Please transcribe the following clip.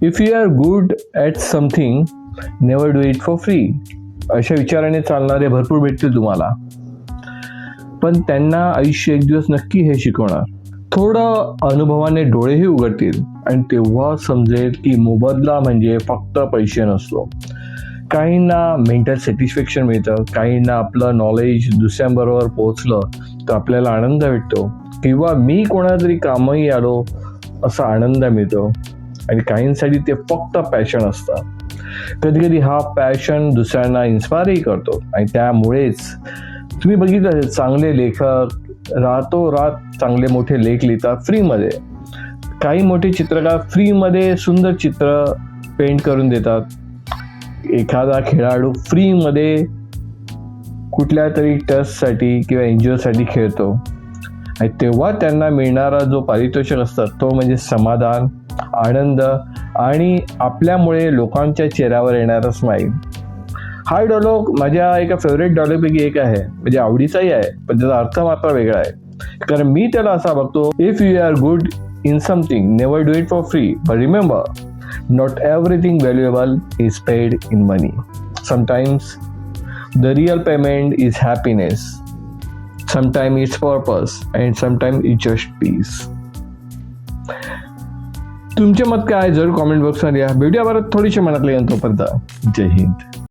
If you are good at something never do it for free. अशा विचाराने चालणारे भरपूर भेटतील तुम्हाला, पण त्यांना आयुष्य एक दिवस नक्की हे शिकवणार. थोडं अनुभवाने डोळेही उघडतील आणि तेव्हा समजेल की मोबदला म्हणजे फक्त पैसे नसतो. काहींना मेंटल सॅटिस्फॅक्शन मिळतं, काहींना आपलं नॉलेज दुसऱ्यांबरोबर पोहोचलं तर आपल्याला आनंद भेटतो, किंवा मी कोणाला तरी कामही आलो असा आनंद मिळतो. आणि काहींसाठी ते फक्त पॅशन असतं. कधी कधी हा पॅशन दुसऱ्यांना इन्स्पायरही करतो. आणि त्यामुळेच तुम्ही बघितलं चांगले लेखक रातोरात चांगले मोठे लेख लिहितात फ्रीमध्ये. काही मोठे चित्रकार फ्रीमध्ये सुंदर चित्र पेंट करून देतात. एखादा खेळाडू फ्रीमध्ये कुठल्या तरी ट्रस्टसाठी किंवा एनजीओसाठी खेळतो आणि तेव्हा त्यांना मिळणारा जो पारितोषिक असतात तो म्हणजे समाधान, आनंद आणि आपल्यामुळे लोकांच्या चेहऱ्यावर येणारा स्माईल. हा डायलॉग माझ्या एका फेवरेट डायलॉगपैकी एक आहे, म्हणजे आवडीचाही आहे, पण त्याचा अर्थ मात्र वेगळा आहे. कारण मी त्याला असा बघतो, if you are good in something never do it for free, but remember not everything valuable is paid in money. Sometimes the real payment is happiness, sometimes it's purpose, and sometimes it's just peace. तुमचे मत काय जरूर comment बॉक्समध्ये या. भेटूया परत थोडीशी मनातली तोपर्यंत जय हिंद.